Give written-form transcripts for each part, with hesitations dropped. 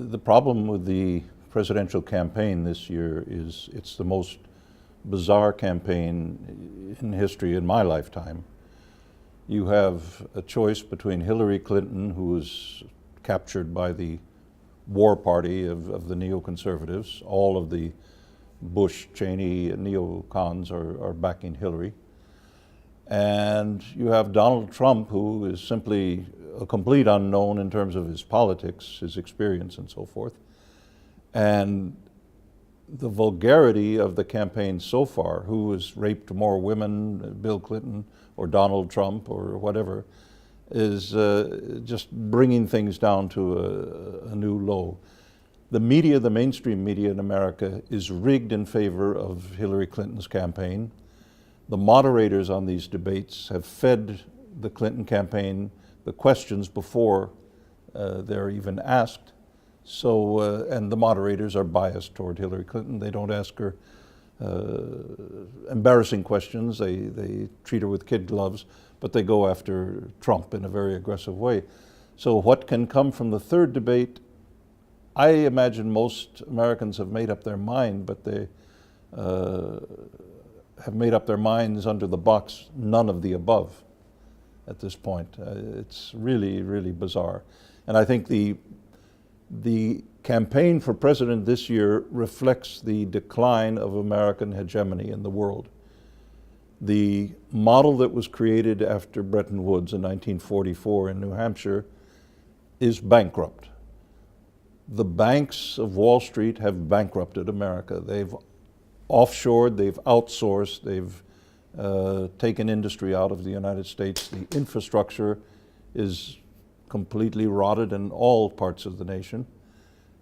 The problem with the presidential campaign this year is it's the most bizarre campaign in history in my lifetime. You have a choice between Hillary Clinton, who was captured by the war party of the neoconservatives. All of the Bush, Cheney, neocons are backing Hillary. And you have Donald Trump, who is simply a complete unknown in terms of his politics, his experience, and so forth. And the vulgarity of the campaign so far, who has raped more women, Bill Clinton or Donald Trump or whatever, is just bringing things down to a new low. The media, the mainstream media in America, is rigged in favor of Hillary Clinton's campaign. The moderators on these debates have fed the Clinton campaign the questions before they're even asked. So, and the moderators are biased toward Hillary Clinton. They don't ask her embarrassing questions. They treat her with kid gloves, but they go after Trump in a very aggressive way. So what can come from the third debate, I imagine most Americans have made up their mind, but they have made up their minds under the box, none of the above at this point. It's really, really bizarre. And I think the campaign for president this year reflects the decline of American hegemony in the world. The model that was created after Bretton Woods in 1944 in New Hampshire is bankrupt. The banks of Wall Street have bankrupted America. They've offshored, they've outsourced, they've taken industry out of the United States. The infrastructure is completely rotted in all parts of the nation.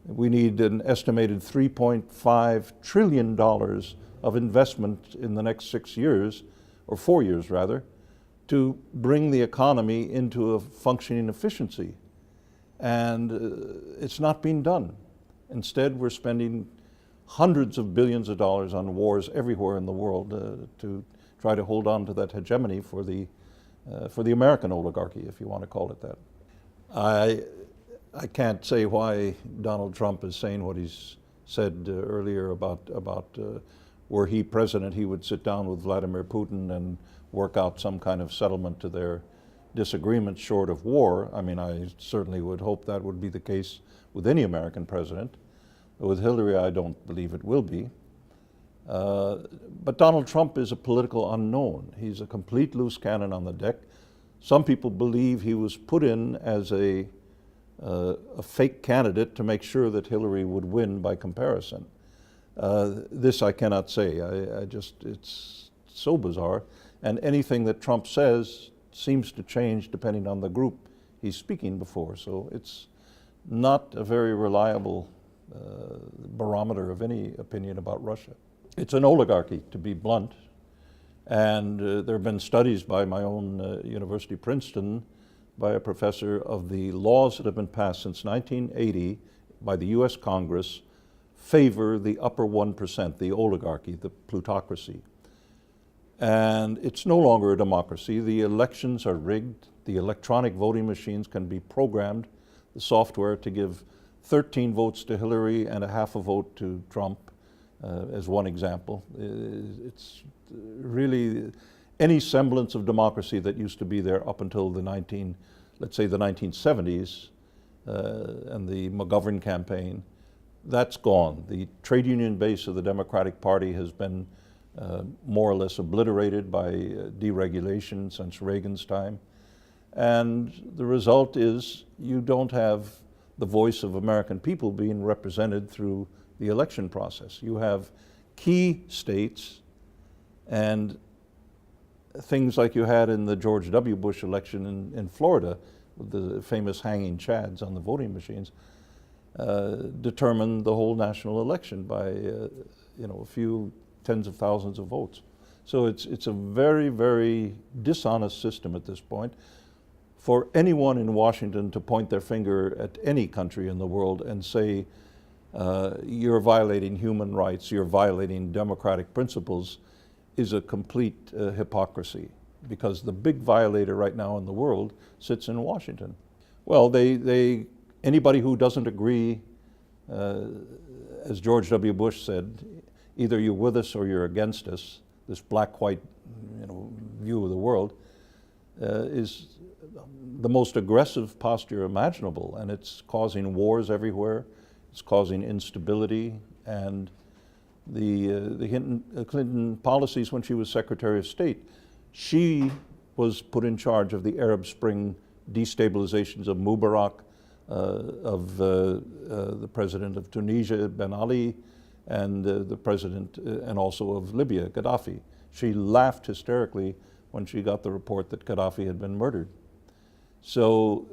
We need an estimated $3.5 trillion of investment in the next 6 years, or 4 years rather, to bring the economy into a functioning efficiency. And it's not being done. Instead, we're spending hundreds of billions of dollars on wars everywhere in the world to try to hold on to that hegemony for the American oligarchy, if you want to call it that. I can't say why Donald Trump is saying what he's said earlier about were he president, he would sit down with Vladimir Putin and work out some kind of settlement to their disagreements short of war. I mean, I certainly would hope that would be the case with any American president. With Hillary, I don't believe it will be. But Donald Trump is a political unknown. He's a complete loose cannon on the deck. Some people believe he was put in as a fake candidate to make sure that Hillary would win by comparison. This I cannot say. It's so bizarre. And anything that Trump says seems to change depending on the group he's speaking before. So it's not a very reliable barometer of any opinion about Russia. It's an oligarchy, to be blunt. And there have been studies by my own university, Princeton, by a professor of the laws that have been passed since 1980 by the US Congress favor the upper 1%, the oligarchy, the plutocracy. And it's no longer a democracy. The elections are rigged. The electronic voting machines can be programmed, the software to give 13 votes to Hillary and a half a vote to Trump, as one example. It's really any semblance of democracy that used to be there up until the 1970s and the McGovern campaign, that's gone. The trade union base of the Democratic Party has been more or less obliterated by deregulation since Reagan's time. And the result is you don't have the voice of American people being represented through the election process. You have key states and things like you had in the George W. Bush election in Florida, with the famous hanging chads on the voting machines, determined the whole national election by a few tens of thousands of votes. So it's a very, very dishonest system at this point. For anyone in Washington to point their finger at any country in the world and say, you're violating human rights, you're violating democratic principles, is a complete hypocrisy, because the big violator right now in the world sits in Washington. Well, anybody who doesn't agree As George W. Bush said, either you're with us or you're against us. This black-white, view of the world is the most aggressive posture imaginable, and it's causing wars everywhere. It's causing instability, and the Clinton policies when she was Secretary of State, she was put in charge of the Arab Spring destabilizations of Mubarak, of the president of Tunisia, Ben Ali, and the president and also of Libya, Gaddafi. She laughed hysterically when she got the report that Gaddafi had been murdered. So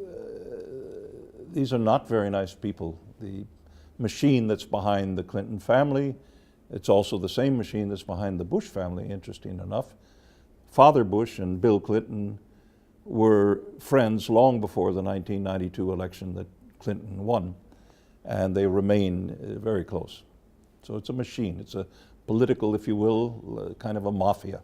these are not very nice people. The machine that's behind the Clinton family, it's also the same machine that's behind the Bush family, interesting enough. Father Bush and Bill Clinton were friends long before the 1992 election that Clinton won, and they remain very close. So it's a machine. It's a political, if you will, kind of a mafia.